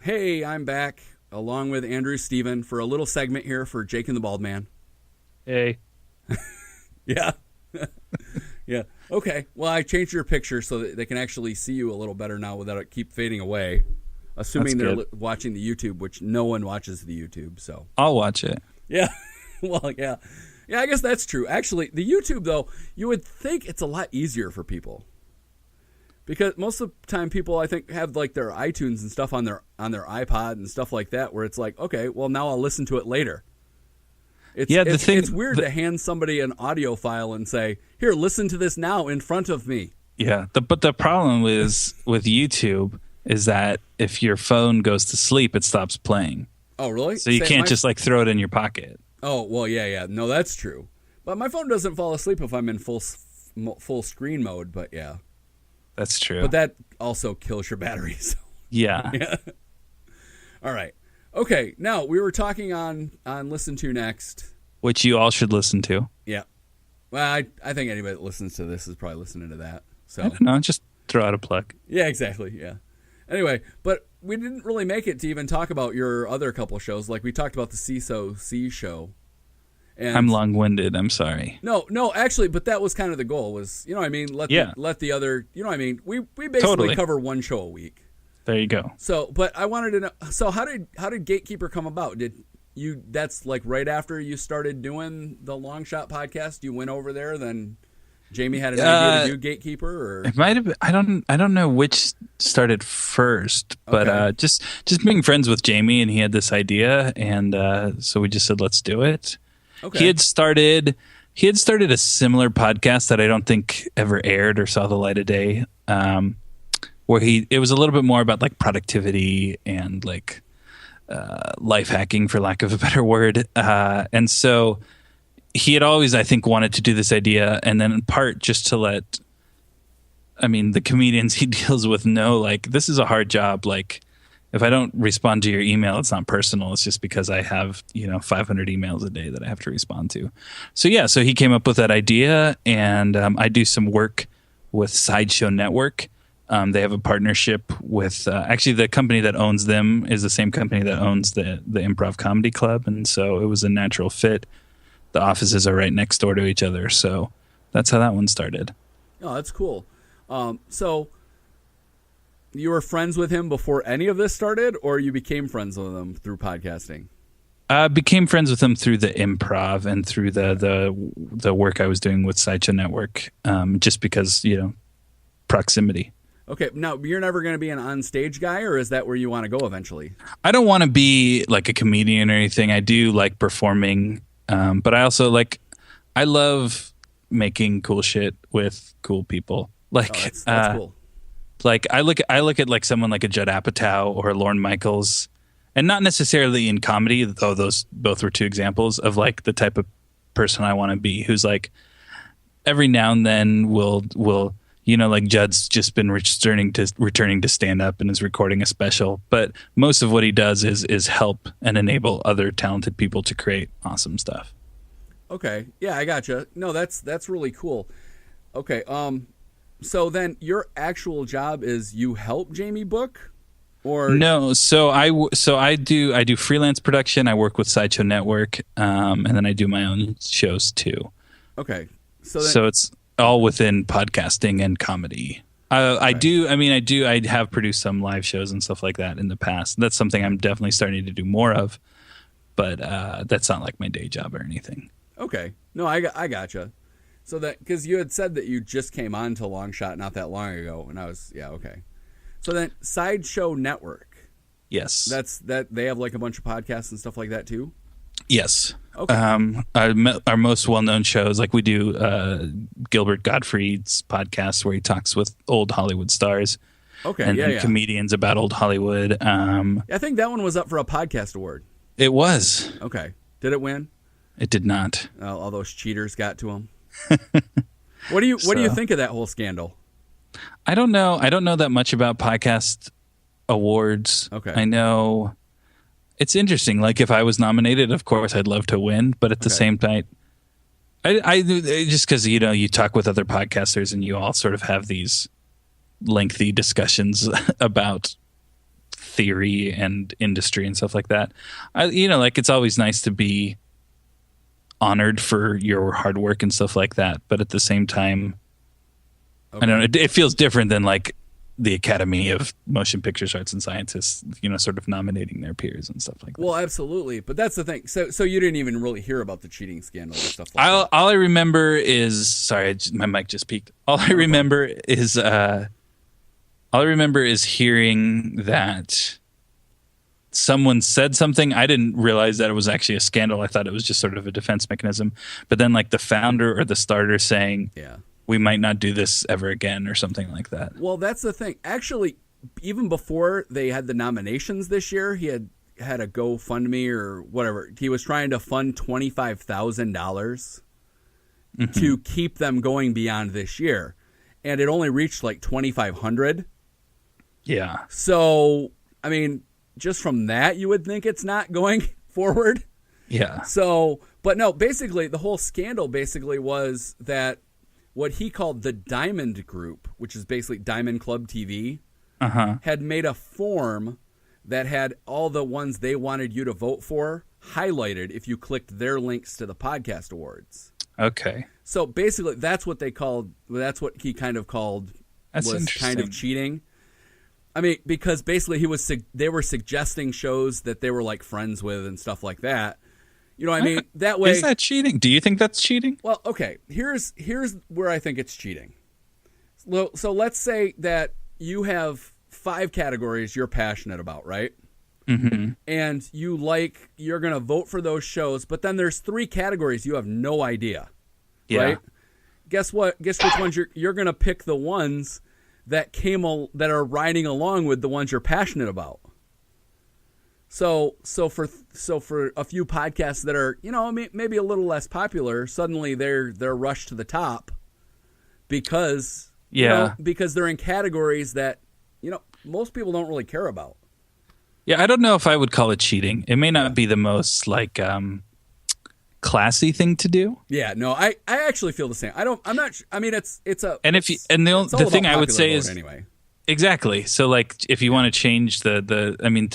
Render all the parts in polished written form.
Hey, I'm back along with Andrew Steven for a little segment here for Jake and the Bald Man. Hey. Yeah. Yeah. Okay. Well, I changed your picture so that they can actually see you a little better now without it keep fading away. Assuming they're watching the YouTube, which no one watches the YouTube, so. I'll watch it. Yeah. Well, yeah. Yeah, I guess that's true. Actually, the YouTube, though, you would think it's a lot easier for people. Because most of the time people, I think, have like their iTunes and stuff on their iPod and stuff like that, where it's like, okay, well, now I'll listen to it later. It's weird to hand somebody an audio file and say, here, listen to this now in front of me. Yeah, but the problem is with YouTube is that if your phone goes to sleep, it stops playing. Oh, really? So you can't just like throw it in your pocket. Oh, well, yeah. No, that's true. But my phone doesn't fall asleep if I'm in full screen mode, but yeah. That's true. But that also kills your battery. So. Yeah. Yeah. All right. Okay. Now, we were talking on Listen to Next. Which you all should listen to. Yeah. Well, I think anybody that listens to this is probably listening to that. So I don't know. Just throw out a plug. Yeah, exactly. Yeah. Anyway, but we didn't really make it to even talk about your other couple shows. Like we talked about the CISO show. And I'm long-winded. I'm sorry. No, actually, but that was kind of the goal. Was let the other. We basically Totally. cover one show a week. There you go. So, but I wanted to know. So, how did Gatekeeper come about? Did you? That's like right after you started doing the Long Shot podcast. You went over there. Then Jamie had an idea to do Gatekeeper, or it might have been, I don't know which started first, but just being friends with Jamie, and he had this idea, and so we just said let's do it. Okay. He had started a similar podcast that I don't think ever aired or saw the light of day, where it was a little bit more about like productivity and like life hacking, for lack of a better word, and so he had always, I think, wanted to do this idea, and then in part just to let, the comedians he deals with know, like, this is a hard job. Like, if I don't respond to your email, it's not personal. It's just because I have, 500 emails a day that I have to respond to. So he came up with that idea, and I do some work with Sideshow Network. They have a partnership with, actually the company that owns them is the same company that owns the Improv Comedy Club, and so it was a natural fit. The offices are right next door to each other, so that's how that one started. Oh, that's cool. So you were friends with him before any of this started, or you became friends with him through podcasting? I became friends with him through the improv and through the work I was doing with Sideshow Network, just because, proximity. Okay, now you're never going to be an on-stage guy, or is that where you want to go eventually? I don't want to be like a comedian or anything. I do like performing, but I also I love making cool shit with cool people. That's cool. Like I look at like someone like a Judd Apatow or a Lorne Michaels, and not necessarily in comedy, though those both were two examples of like the type of person I want to be, who's like every now and then will like Judd's just been returning to stand up and is recording a special, but most of what he does is help and enable other talented people to create awesome stuff. Okay. Yeah, I gotcha. No, that's really cool. Okay. So then your actual job is you help Jamie book, or no? So I do freelance production. I work with Sideshow Network, and then I do my own shows too. Okay. So it's all within podcasting and comedy. I have produced some live shows and stuff like that in the past. That's something I'm definitely starting to do more of, but that's not like my day job or anything. Okay. No, I gotcha. So that, because you had said that you just came on to Long Shot not that long ago, and I was, okay. So then Sideshow Network. Yes. That they have like a bunch of podcasts and stuff like that too? Yes. Okay. Our most well-known shows, like we do Gilbert Gottfried's podcast where he talks with old Hollywood stars. Okay, and comedians about old Hollywood. I think that one was up for a podcast award. It was. Okay. Did it win? It did not. All those cheaters got to him. What do you think of that whole scandal? I don't know. I don't know that much about podcast awards. Okay. I know it's interesting. Like if I was nominated, of course I'd love to win, but at the same time, I just because you talk with other podcasters and you all sort of have these lengthy discussions about theory and industry and stuff like that. Like it's always nice to be honored for your hard work and stuff like that. But at the same time, I don't know, it feels different than like the Academy of Motion Pictures Arts and Sciences, sort of nominating their peers and stuff like that. Well, absolutely. But that's the thing. So you didn't even really hear about the cheating scandal and stuff like that. All I remember is, sorry, my mic just peaked. All I remember is hearing that someone said something. I didn't realize that it was actually a scandal. I thought it was just sort of a defense mechanism. But then like the founder or the starter saying, yeah, we might not do this ever again or something like that. Well, that's the thing. Actually, even before they had the nominations this year, he had a GoFundMe or whatever. He was trying to fund $25,000 to keep them going beyond this year. And it only reached like 2,500. Yeah. So, I mean, just from that, you would think it's not going forward. Yeah. So, but no, basically, the whole scandal basically was that what he called the Diamond Group, which is basically Diamond Club TV, had made a form that had all the ones they wanted you to vote for highlighted if you clicked their links to the podcast awards. Okay. So basically, that's what he kind of called was kind of cheating. I mean, because basically they were suggesting shows that they were like friends with and stuff like that. You know what I mean? That way. Is that cheating? Do you think that's cheating? Well, okay. Here's where I think it's cheating. So let's say that you have 5 categories you're passionate about, right? Mm-hmm. And you're going to vote for those shows, but then there's 3 categories you have no idea, right? Guess what? Guess which ones you're going to pick the ones that are riding along with the ones you're passionate about. So for a few podcasts that are, maybe a little less popular, suddenly they're rushed to the top because because they're in categories that most people don't really care about. Yeah, I don't know if I would call it cheating. It may not be the most like classy thing to do. Yeah, no, I actually feel the same. The thing I would say is anyway. Exactly. So, like, if you want to change to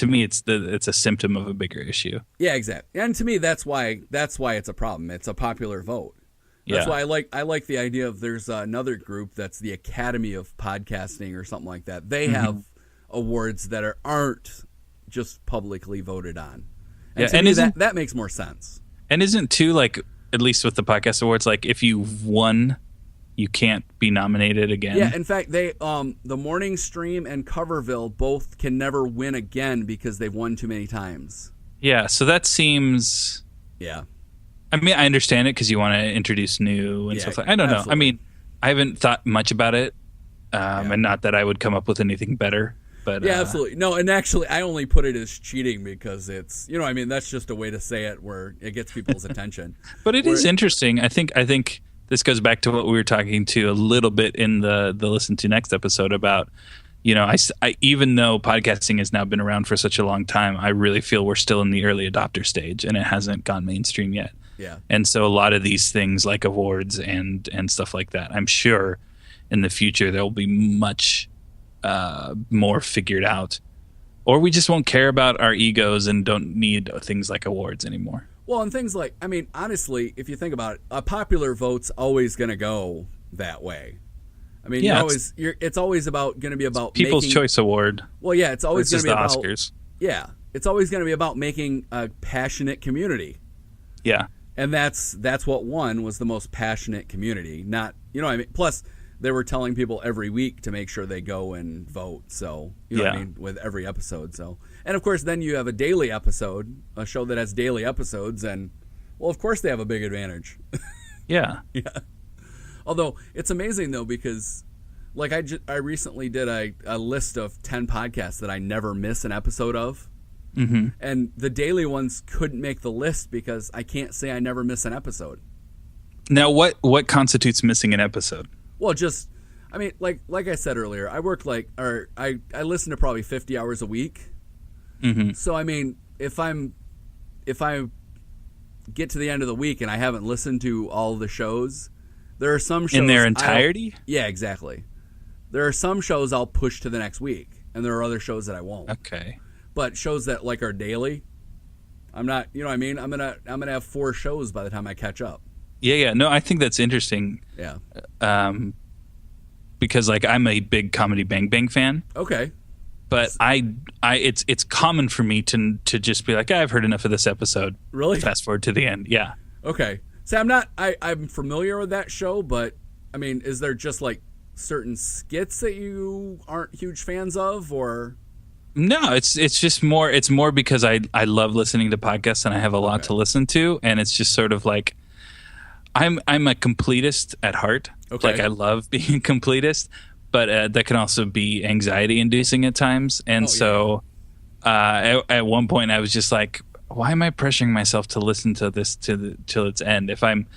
me, it's a symptom of a bigger issue. Yeah, exactly. And to me, that's why it's a problem. It's a popular vote. That's why I like the idea of there's another group that's the Academy of Podcasting or something like that. They have awards that aren't just publicly voted on. And to me, that makes more sense. And isn't too like, at least with the podcast awards, like if you've won, you can't be nominated again. Yeah, in fact, they the Morning Stream and Coverville both can never win again because they've won too many times. Yeah, so that seems. Yeah. I mean, I understand it because you want to introduce new and stuff like that. I don't know. I mean, I haven't thought much about it, and not that I would come up with anything better. But yeah, absolutely. No, and actually, I only put it as cheating because it's, that's just a way to say it where it gets people's attention. But it is interesting. I think this goes back to what we were talking to a little bit in the Listen to Next episode about, I even though podcasting has now been around for such a long time, I really feel we're still in the early adopter stage and it hasn't gone mainstream yet. Yeah. And so a lot of these things like awards and stuff like that, I'm sure in the future there will be much more figured out, or we just won't care about our egos and don't need things like awards anymore. Well, and things like, I mean, honestly, if you think about it, a popular vote's always going to go that way. I mean, it's always going to be about People's Choice Award. Well, yeah, it's always going to be about Oscars. Yeah, it's always going to be about making a passionate community. Yeah, and that's what won was the most passionate community. Not, what I mean. Plus, they were telling people every week to make sure they go and vote. So, what I mean, with every episode. So, and of course, then you have a daily episode, a show that has daily episodes, and well, of course, they have a big advantage. Yeah. Yeah. Although it's amazing though, because like I recently did a list of 10 podcasts that I never miss an episode of. Mm-hmm. And the daily ones couldn't make the list because I can't say I never miss an episode. Now, what constitutes missing an episode? Well, just, I mean, like I said earlier, I work I listen to probably 50 hours a week. Mm-hmm. So, I mean, if I get to the end of the week and I haven't listened to all the shows, there are some shows in their entirety. Yeah, exactly. There are some shows I'll push to the next week, and there are other shows that I won't. Okay. but shows that like are daily. I'm not, you know what I mean? I'm gonna have 4 shows by the time I catch up. Yeah. No, I think that's interesting. Yeah. Because like I'm a big Comedy Bang Bang fan. Okay. But it's common for me to just be like, I've heard enough of this episode. Really? Fast forward to the end. Yeah. Okay. See, I'm familiar with that show, but I mean, is there just like certain skits that you aren't huge fans of, or? No, it's just more. It's more because I love listening to podcasts and I have a lot to listen to, and it's just sort of like I'm a completist at heart. Okay. Like I love being a completist, but that can also be anxiety inducing at times. And at one point I was just like, why am I pressuring myself to listen to this till its end? If I'm,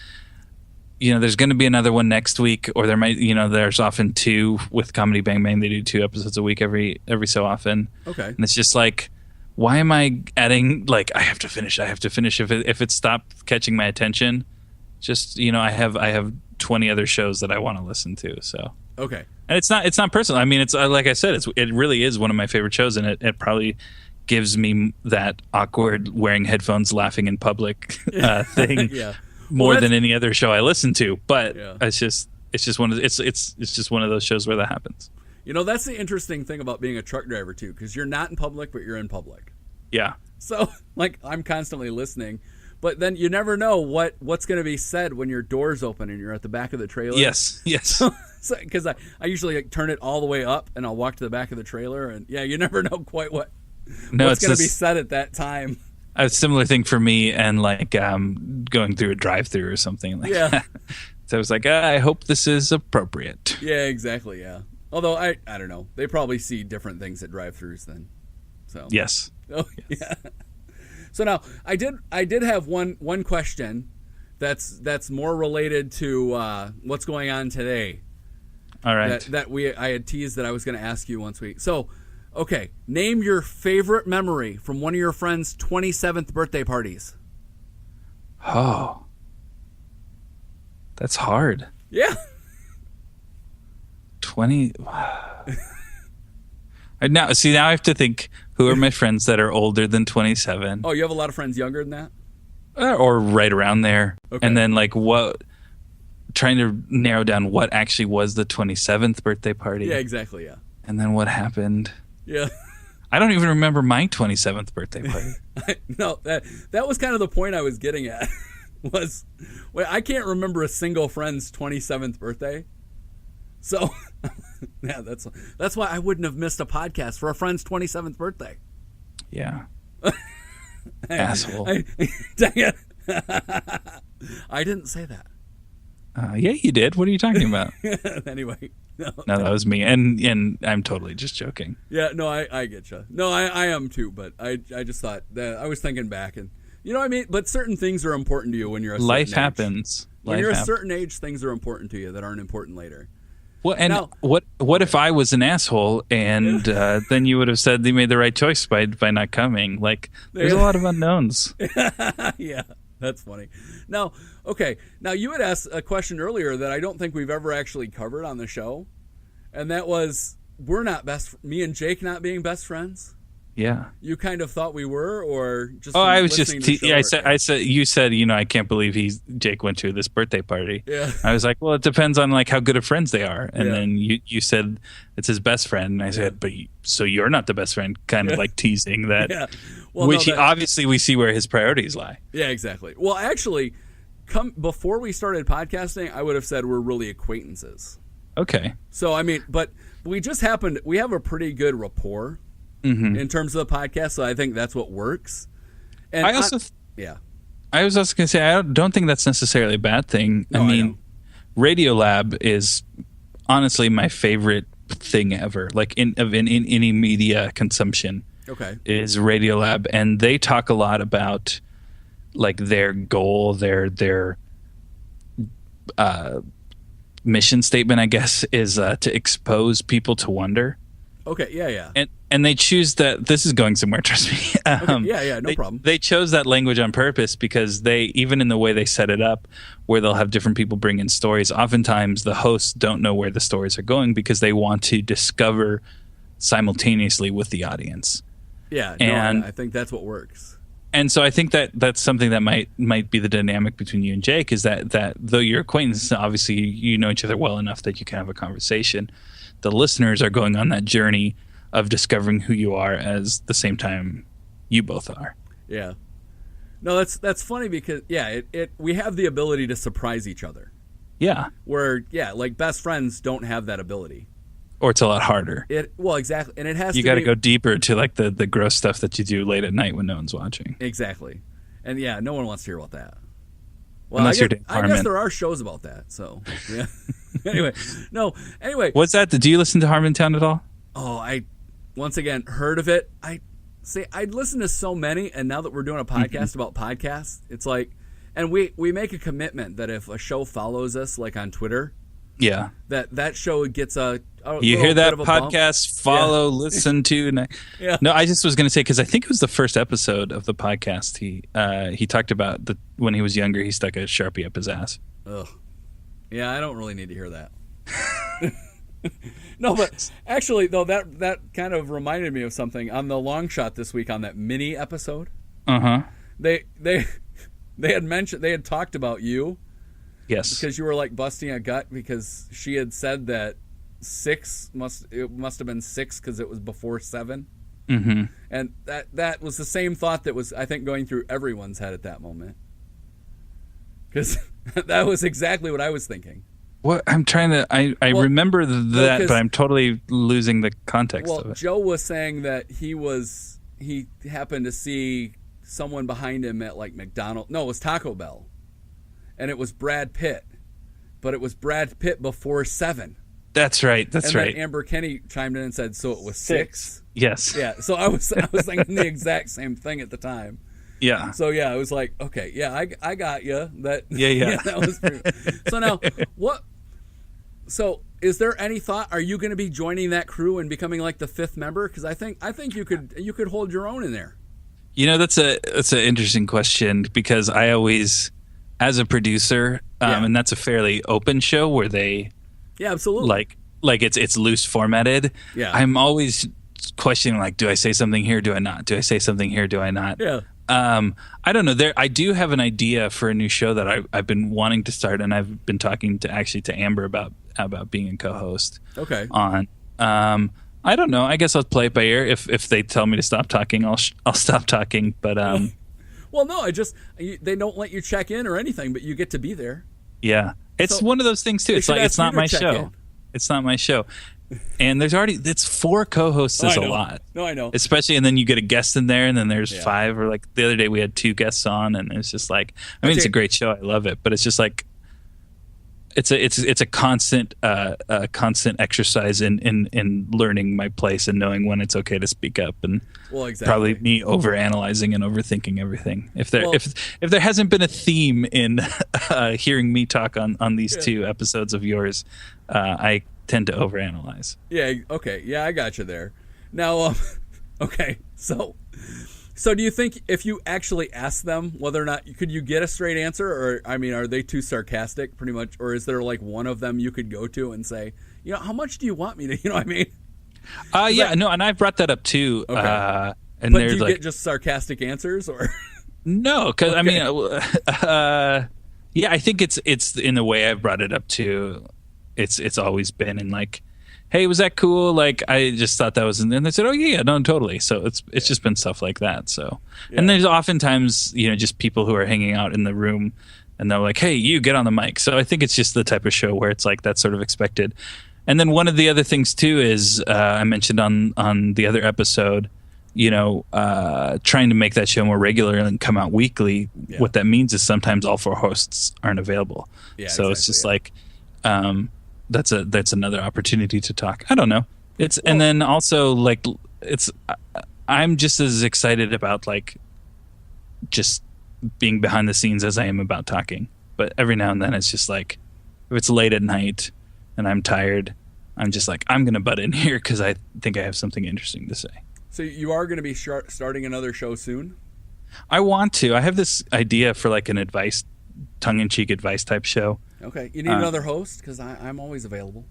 there's going to be another one next week, or there might, there's often 2 with Comedy Bang Bang. They do 2 episodes a week every so often. Okay. And it's just like, why am I adding, like, I have to finish. If it stopped catching my attention, just, I have 20 other shows that I want to listen to. So. Okay. And it's not personal. I mean, it's like I said, it really is one of my favorite shows, and it probably gives me that awkward wearing headphones, laughing in public thing more than any other show I listen to. But it's just one of those shows where that happens. That's the interesting thing about being a truck driver too, because you're not in public, but you're in public. Yeah. So like I'm constantly listening, but then you never know what's going to be said when your door's open and you're at the back of the trailer. Yes. Because I usually like, turn it all the way up and I'll walk to the back of the trailer, and you never know quite what's going to be said at that time. A similar thing for me, and like going through a drive-through or something like that. So I was like, I hope this is appropriate. Yeah, exactly. Yeah. Although I don't know, they probably see different things at drive-throughs then. So yes. Oh yeah. So now I did have one question that's more related to what's going on today. All right. I had teased that I was going to ask you once we. So, okay, name your favorite memory from one of your friend's 27th birthday parties. Oh, that's hard. Yeah. 20. Now I have to think, who are my friends that are older than 27? Oh, you have a lot of friends younger than that? Or right around there. Okay. And then like trying to narrow down what actually was the 27th birthday party. Yeah, exactly, yeah. And then what happened. Yeah. I don't even remember my 27th birthday party. No, that was kind of the point I was getting at. I can't remember a single friend's 27th birthday. So, yeah, that's why I wouldn't have missed a podcast for a friend's 27th birthday. Yeah. Asshole. Dang it. I didn't say that. Yeah, you did. What are you talking about? Anyway. No, that was me. And I'm totally just joking. Yeah, no, I get you. No, I am too, but I just thought that I was thinking back, and you know what I mean? But certain things are important to you when you're a certain Life age. happens. When you're a certain age, things are important to you that aren't important later. Well, and now, what if I was an asshole and then you would have said they made the right choice by not coming? Like, there's a lot of unknowns. Yeah, that's funny. Now, okay. Now, you had asked a question earlier that I don't think we've ever actually covered on the show, and that was, me and Jake not being best friends? Yeah. You kind of thought we were, or just? Oh, I was just. I said. You said. I can't believe Jake went to this birthday party. Yeah. I was like, well, it depends on like how good of friends they are. And then you said it's his best friend, and I said, but so you're not the best friend, kind of like teasing that. Yeah. Well, obviously we see where his priorities lie. Yeah, exactly. Well, actually, before we started podcasting, I would have said we're really acquaintances. Okay. So I mean, but we have a pretty good rapport. Mm-hmm. In terms of the podcast, so I think that's what works. And I was also going to say, I don't think that's necessarily a bad thing. No, I mean, Radiolab is honestly my favorite thing ever. Like in any media consumption, is Radiolab, and they talk a lot about like their goal, their mission statement, I guess, is to expose people to wonder. Okay, yeah. And they choose that. This is going somewhere, trust me. No problem. They chose that language on purpose because even in the way they set it up, where they'll have different people bring in stories, oftentimes the hosts don't know where the stories are going because they want to discover simultaneously with the audience. Yeah, and no, I think that's what works. And so I think that that's something that might be the dynamic between you and Jake, is that though you're acquaintances, obviously you know each other well enough that you can have a conversation. The listeners are going on that journey of discovering who you are as the same time you both are. Yeah. No, that's funny because we have the ability to surprise each other. Yeah. Where like best friends don't have that ability. Or it's a lot harder. Well, exactly, and it has. You got to go deeper to like the gross stuff that you do late at night when no one's watching. Exactly, and yeah, no one wants to hear about that. Well, Unless I you're guess, Dave I guess Harmon. there are shows about that. So yeah. Anyway, What's that? Do you listen to Harmontown at all? Oh, I once again heard of it. I'd listen to so many, and now that we're doing a podcast about podcasts, it's like, and we make a commitment that if a show follows us, like on Twitter, Yeah. that show gets a You hear little that bit of a bump. podcast? Follow, listen to. Yeah. No, I just was going to say, because I think it was the first episode of the podcast. He talked about when he was younger, he stuck a Sharpie up his ass. Ugh. Yeah, I don't really need to hear that. No, but actually, though, that kind of reminded me of something on the long shot this week on that mini episode. They had talked about you. Yes. Because you were like busting a gut because she had said that it must have been 6 because it was before 7. Mm-hmm. And that was the same thought that was, I think, going through everyone's head at that moment. Because that was exactly what I was thinking. What I'm trying to, I remember that, but I'm totally losing the context of it. Joe was saying that he happened to see someone behind him at like McDonald's. No, it was Taco Bell. And it was Brad Pitt. But it was Brad Pitt before 7. That's right. That's right. And then Amber Kenny chimed in and said, so it was 6? Yes. Yeah. So I was thinking the exact same thing at the time. Yeah. So yeah, I was like, okay, yeah, I got you. That Yeah. that was pretty. So now what? So is there any thought? Are you going to be joining that crew and becoming like the 5th member? Because I think you could hold your own in there. You know, that's an interesting question, because I always, as a producer, and that's a fairly open show where they, absolutely, like it's loose formatted. Yeah, I'm always questioning, like, do I say something here? Do I not? Do I say something here? Do I not? Yeah. I don't know. I do have an idea for a new show that I've been wanting to start, and I've been talking to Amber about being a co-host. Okay. On. I don't know. I guess I'll play it by ear. If they tell me to stop talking, I'll stop talking. But well, no, they don't let you check in or anything, but you get to be there. Yeah, it's one of those things too. It's like, it's not my show. It's not my show. And it's 4 co-hosts is a lot. No, I know. Especially, and then you get a guest in there, and then there's 5. Or like the other day we had 2 guests on, and it's just like, I mean, it's a great show. I love it, but it's just like, it's a constant exercise in learning my place and knowing when it's okay to speak up, and probably me overanalyzing and overthinking everything. If there hasn't been a theme in hearing me talk on these 2 episodes of yours, I tend to overanalyze. Yeah. Okay. Yeah, I got you there. Now, okay. So do you think if you actually ask them whether or not could you get a straight answer, or I mean, are they too sarcastic, pretty much, or is there like one of them you could go to and say, how much do you want me to? You know what I mean? No, and I've brought that up too. Okay. And but do you get just sarcastic answers, or? No, because I mean, I think it's in the way I've brought it up too. It's always been in like, hey, was that cool? Like, I just thought that was, and they said, oh yeah, no, totally. So it's just been stuff like that. So, and there's oftentimes, just people who are hanging out in the room, and they're like, hey, you get on the mic. So I think it's just the type of show where it's like that's sort of expected. And then one of the other things too is I mentioned on the other episode, trying to make that show more regular and come out weekly. Yeah. What that means is sometimes all 4 hosts aren't available. Yeah, so it's just like. That's another opportunity to talk. I don't know. And then also like I'm just as excited about like just being behind the scenes as I am about talking. But every now and then it's just like, if it's late at night and I'm tired, I'm just like, I'm going to butt in here because I think I have something interesting to say. So you are going to be starting another show soon? I want to. I have this idea for like an tongue-in-cheek advice type show. Okay, you need another host because I'm always available.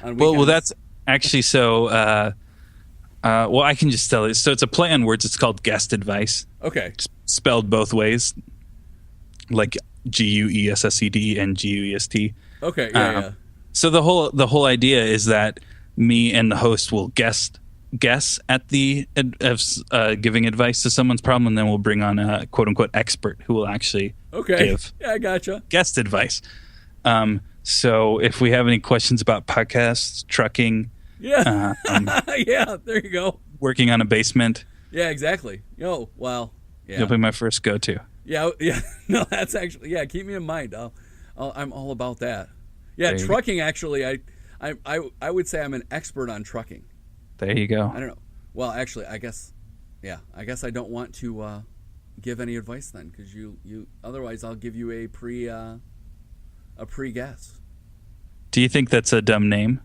Well, that's actually so. Well, I can just tell you. So it's a play on words. It's called guest advice, Okay. spelled both ways, like GUESSED and GUEST. Okay. Yeah. So the whole idea is that me and the host will guess at the giving advice to someone's problem, and then we'll bring on a quote unquote expert who will actually Okay. give Yeah, I gotcha. guest advice. So if we have any questions about podcasts, trucking, Yeah. Yeah. There you go. working on a basement, Yeah. Exactly. Well. Yeah. you'll be my first go-to. Yeah. Yeah. No, that's actually. Yeah. Keep me in mind. I'm all about that. Yeah. There you go. Trucking. Actually, I would say I'm an expert on trucking. There you go. I don't know. Well, actually, I guess. Yeah. I guess I don't want to give any advice then, because you otherwise I'll give you a pre-guess. Do you think that's a dumb name?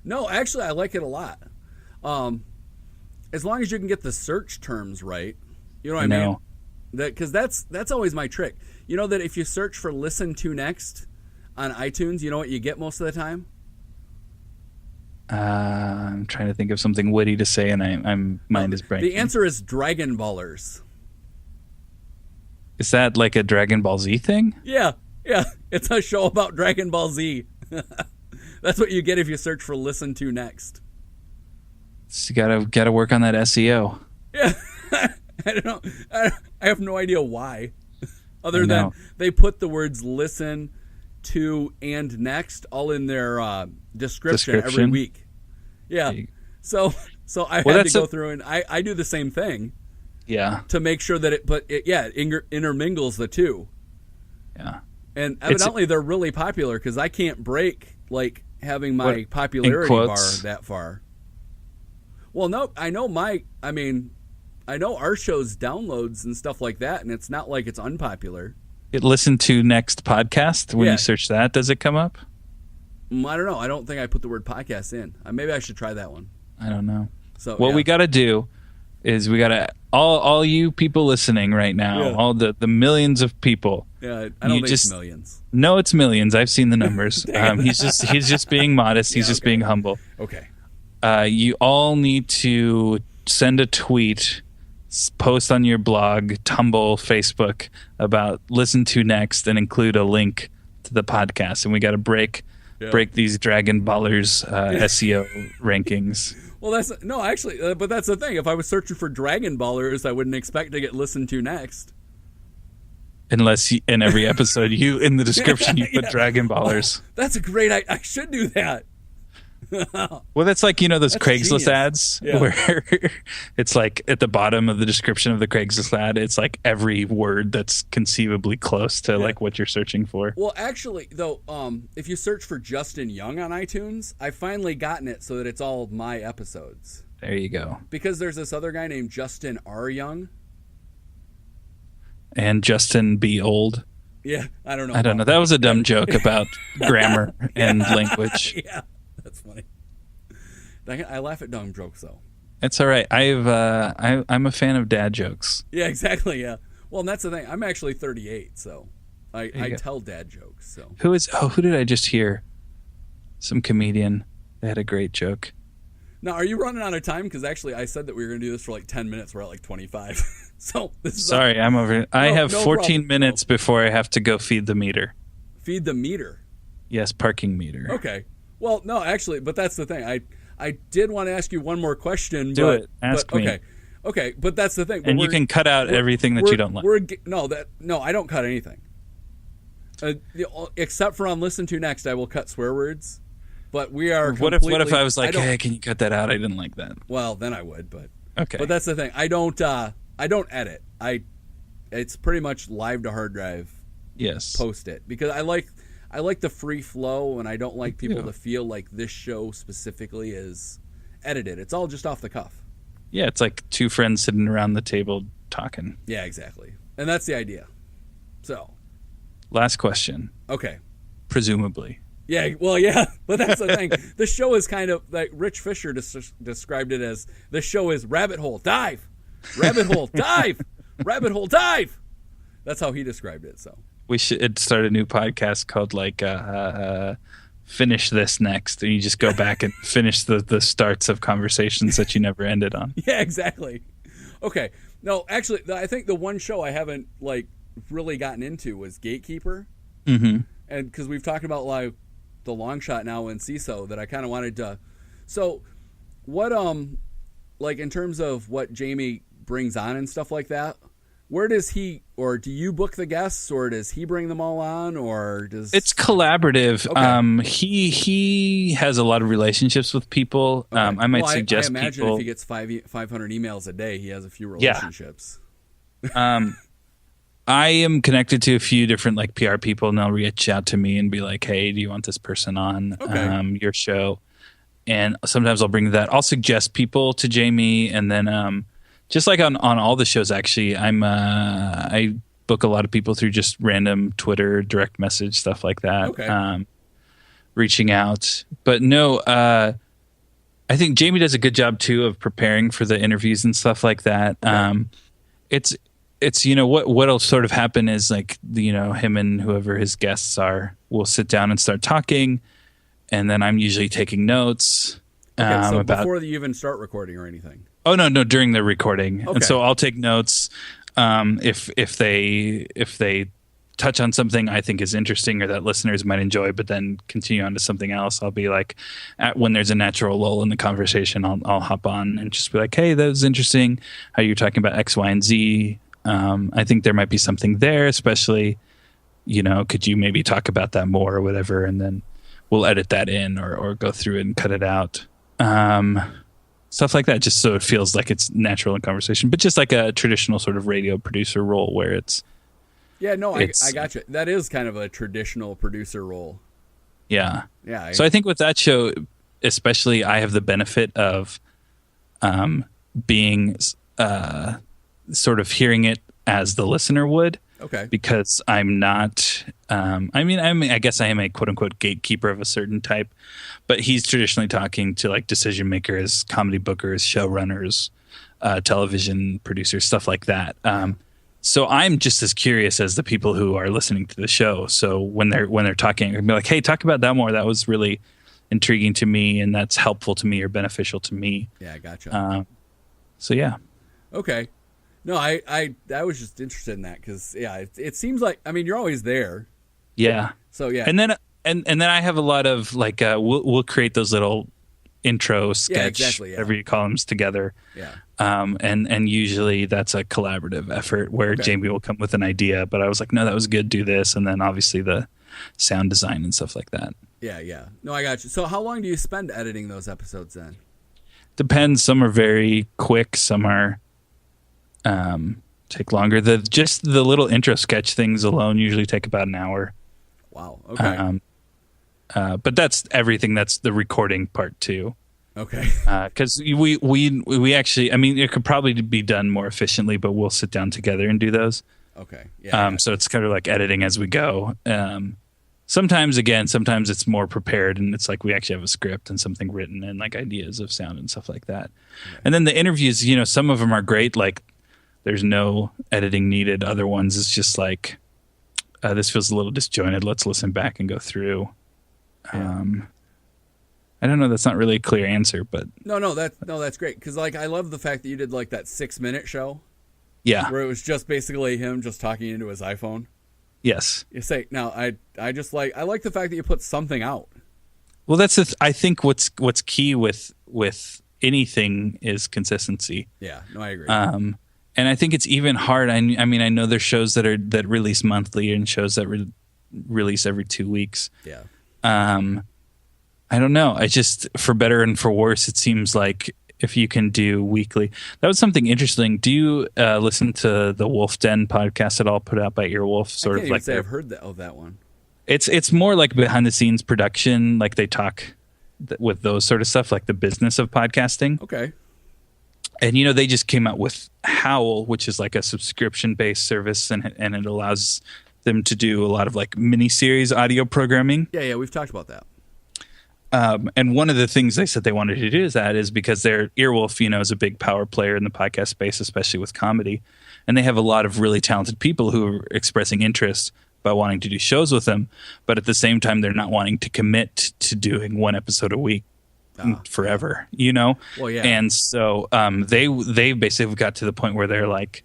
No, actually, I like it a lot. As long as you can get the search terms right, you know what I mean? No. Because that's always my trick. You know that if you search for "listen to next" on iTunes, you know what you get most of the time? I'm trying to think of something witty to say, and I'm mind is breaking. The answer is Dragon Ballers. Is that like a Dragon Ball Z thing? Yeah, it's a show about Dragon Ball Z. That's what you get if you search for "listen to next." So you gotta work on that SEO. Yeah, I don't know. I have no idea why, other I than know. they put the words "listen to" and "next" all in their description every Description? week. Yeah, You- so I Well, had to that's go a- through and I do the same thing Yeah, to make sure that it intermingles the two. yeah. And evidently they're really popular because I can't break like having my What, popularity in bar quotes? that far. Well, no, I know our show's downloads and stuff like that, and it's not like it's unpopular. It listen to next podcast. When Yeah. you search that, does it come up? I don't know. I don't think I put the word podcast in. Maybe I should try that one. I don't know. So What yeah. we got to do is we got to all you people listening right now, Yeah. all the millions of people. Yeah, I don't you think just- it's millions. No, it's millions. I've seen the numbers. He's just being modest. He's just okay. being humble. Okay. You all need to send a tweet, post on your blog, Tumble, Facebook about listen to next, and include a link to the podcast. And we got to break these Dragon Ballers SEO rankings. Well, but that's the thing. If I was searching for Dragon Ballers, I wouldn't expect to get listened to next. Unless in every episode in the description you put Yeah. Dragon Ballers. That's a great. I should do that. Well, that's like, those That's Craigslist genius. ads Yeah. where it's like at the bottom of the description of the Craigslist ad, it's like every word that's conceivably close to like what you're searching for. Well, actually, though, if you search for Justin Young on iTunes, I've finally gotten it so that it's all my episodes. There you go. Because there's this other guy named Justin R. Young. And Justin B. Old. Yeah, I don't know. I don't know. That was a dumb joke about grammar and language. Yeah, that's funny. I laugh at dumb jokes, though. It's all right. I'm a fan of dad jokes. Yeah, exactly. Yeah. Well, and that's the thing. I'm actually 38, so I go. tell dad jokes. So Who did I just hear? Some comedian. They had a great joke. now, are you running out of time? Because actually, I said that we were going to do this for like 10 minutes. We're at like 25. So this is Sorry, I'm over. I have no 14 problem. minutes before I have to go feed the meter. feed the meter. Yes, parking meter. Okay. Well, no, actually, but that's the thing. I did want to ask you one more question. Do but, it. Ask but, me. Okay. Okay, but that's the thing. And you We're- can cut out we're- everything that you don't like. No, I don't cut anything. Except for on Listen to Next, I will cut swear words. But we are. What if I was like, don't- hey, can you cut that out? I didn't like that. Well, then I would, but Okay. But that's the thing. I don't edit. It's pretty much live to hard drive. Yes. Post it because I like the free flow, and I don't like people Yeah. to feel like this show specifically is edited. It's all just off the cuff. Yeah, it's like two friends sitting around the table talking. Yeah, exactly. And that's the idea. So, Last question. okay. Presumably. Yeah, well, yeah, but that's the thing. The show is kind of like Rich Fisher described it as the show is rabbit hole dive, rabbit hole dive, rabbit hole dive. That's how he described it. So We should start a new podcast called like finish this next, and you just go back and finish the starts of conversations that you never ended on. Yeah, exactly. Okay. No, actually, I think the one show I haven't like really gotten into was Gatekeeper. Mm-hmm. And because we've talked about like the long shot now in CISO that I kind of wanted to. So what, like in terms of what Jamie brings on and stuff like that, where does he, or do you book the guests, or does he bring them all on, or does it's collaborative? Okay. He has a lot of relationships with people. Okay. I might suggest I imagine people. if he gets 500 emails a day, he has a few relationships. I am connected to a few different like PR people, and they'll reach out to me and be like, "Hey, do you want this person on your show?" And sometimes I'll bring that. I'll suggest people to Jamie, and then just like on all the shows, actually, I book a lot of people through just random Twitter, direct message, stuff like that. Okay. Reaching out, but no, I think Jamie does a good job too of preparing for the interviews and stuff like that. Okay. It's what'll sort of happen is like him and whoever his guests are will sit down and start talking, and then I'm usually taking notes. Okay, so about before you even start recording or anything. Oh no, during the recording. Okay. And so I'll take notes if they touch on something I think is interesting or that listeners might enjoy, but then continue on to something else. I'll be like, when there's a natural lull in the conversation, I'll hop on and just be like, hey, that was interesting. How you're talking about X, Y, and Z. I think there might be something there, especially, could you maybe talk about that more or whatever, and then we'll edit that in or go through it and cut it out. Stuff like that, just so it feels like it's natural in conversation, but just like a traditional sort of radio producer role where it's. Yeah, no, I got you. That is kind of a traditional producer role. Yeah. Yeah. So I think with that show, especially, I have the benefit of being sort of hearing it as the listener would. Okay. Because I'm not, I guess I am a quote unquote gatekeeper of a certain type, but he's traditionally talking to like decision makers, comedy bookers, showrunners, television producers, stuff like that. So I'm just as curious as the people who are listening to the show. So when they're talking, I'd be like, hey, talk about that more. That was really intriguing to me, and that's helpful to me or beneficial to me. Yeah, I gotcha. So yeah. Okay. No, I was just interested in that because it seems like you're always there. Yeah. So yeah. And then I have a lot of like we'll create those little intro sketch, whatever you call them, together. Yeah. And usually that's a collaborative effort where Jamie will come with an idea, but I was like, no, that was good. Do this, and then obviously the sound design and stuff like that. Yeah, yeah. No, I got you. So how long do you spend editing those episodes then? Depends. Some are very quick. Some are take longer. The little intro sketch things alone usually take about an hour. Wow. Okay. But that's everything. That's the recording part too. Okay. Because we actually, it could probably be done more efficiently, but we'll sit down together and do those. Okay. Yeah. So it's kind of like editing as we go. Sometimes it's more prepared, and it's like we actually have a script and something written and like ideas of sound and stuff like that. Okay. And then the interviews, some of them are great. Like there's no editing needed. Other ones, it's just like this feels a little disjointed. Let's listen back and go through. Yeah. I don't know. That's not really a clear answer, but that's great because like I love the fact that you did like that 6-minute show. Yeah, where it was just basically him just talking into his iPhone. Yes. You say now. I like the fact that you put something out. Well, that's I think what's key with anything is consistency. Yeah. No, I agree. And I think it's even hard. I know there's shows that release monthly and shows that release every 2 weeks. Yeah. I don't know. I just, for better and for worse, it seems like if you can do weekly. That was something interesting. Do you listen to the Wolf Den podcast at all, put out by Earwolf? Sort of like I've heard that one. It's more like behind the scenes production. Like they talk with those sort of stuff, like the business of podcasting. Okay. And they just came out with Howl, which is like a subscription based service, and it allows them to do a lot of like mini-series audio programming. Yeah, we've talked about that. And one of the things they said they wanted to do is because their Earwolf, is a big power player in the podcast space, especially with comedy. And they have a lot of really talented people who are expressing interest, about wanting to do shows with them, but at the same time, they're not wanting to commit to doing one episode a week forever, you know? Well, yeah. And so they basically got to the point where they're like,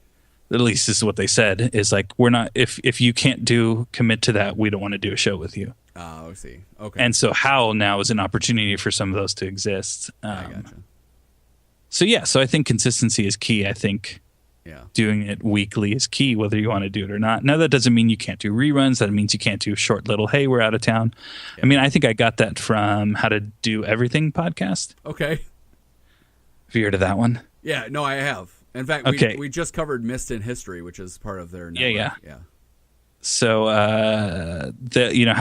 at least this is what they said, is like, we're not, if you can't commit to that, we don't want to do a show with you. Oh, I see. Okay. And so Howl now is an opportunity for some of those to exist. I gotcha. So yeah, so I think consistency is key. I think doing it weekly is key, whether you want to do it or not. Now, that doesn't mean you can't do reruns. That means you can't do short little, hey, we're out of town. Yeah. I mean, I think I got that from How to Do Everything podcast. Okay. Have you heard of that one? Yeah, no, I have. In fact, we just covered Missed in History, which is part of their network. Yeah. So, How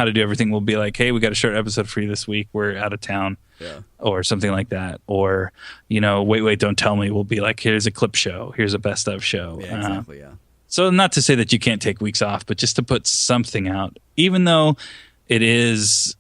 to Do Everything will be like, hey, we got a short episode for you this week. We're out of town. Yeah. Or something like that. Or, Wait, Don't Tell Me will be like, here's a clip show. Here's a best of show. Yeah, exactly, yeah. So not to say that you can't take weeks off, but just to put something out, even though it is,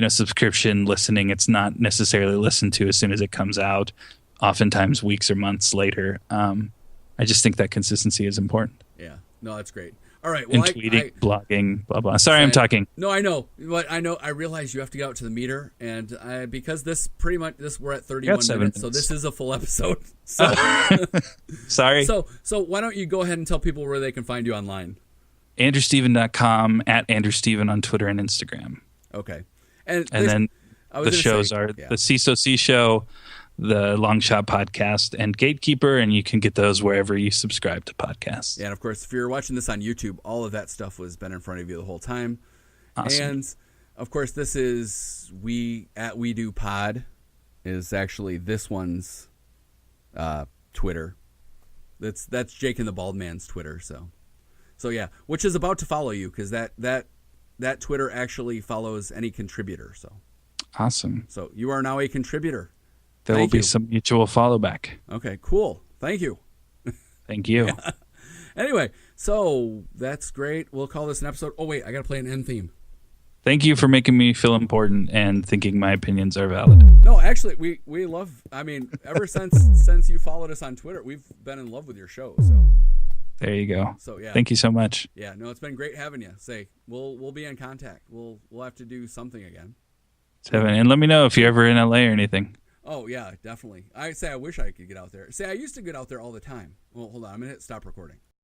subscription listening, it's not necessarily listened to as soon as it comes out, oftentimes weeks or months later. I just think that consistency is important. Yeah. No, that's great. All right. Well, and tweeting, blogging, blah, blah. Sorry, I'm talking. No, I know. But I realize you have to get out to the meter. And because we're at 31 minutes, so this is a full episode. So, sorry. So why don't you go ahead and tell people where they can find you online? AndrewSteven.com, at AndrewSteven on Twitter and Instagram. Okay. And then the shows are the CSOC Show, the Long Shot Podcast, and Gatekeeper, and you can get those wherever you subscribe to podcasts. Yeah, and of course, if you're watching this on YouTube, all of that stuff was been in front of you the whole time. Awesome. And of course, this is We Do Pod is actually this one's Twitter. That's Jake and the Bald Man's Twitter. So yeah, which is about to follow you because that Twitter actually follows any contributor. So awesome. So you are now a contributor. There will be some mutual follow back. Okay, cool. Thank you. Thank you. Yeah. Anyway, so that's great. We'll call this an episode. Oh, wait, I got to play an end theme. Thank you for making me feel important and thinking my opinions are valid. No, actually, we love, ever since you followed us on Twitter, we've been in love with your show. So there you go. So yeah. Thank you so much. Yeah, no, it's been great having you. We'll be in contact. We'll have to do something again. And let me know if you're ever in LA or anything. Oh, yeah, definitely. I wish I could get out there. I used to get out there all the time. Well, hold on. I'm going to hit stop recording.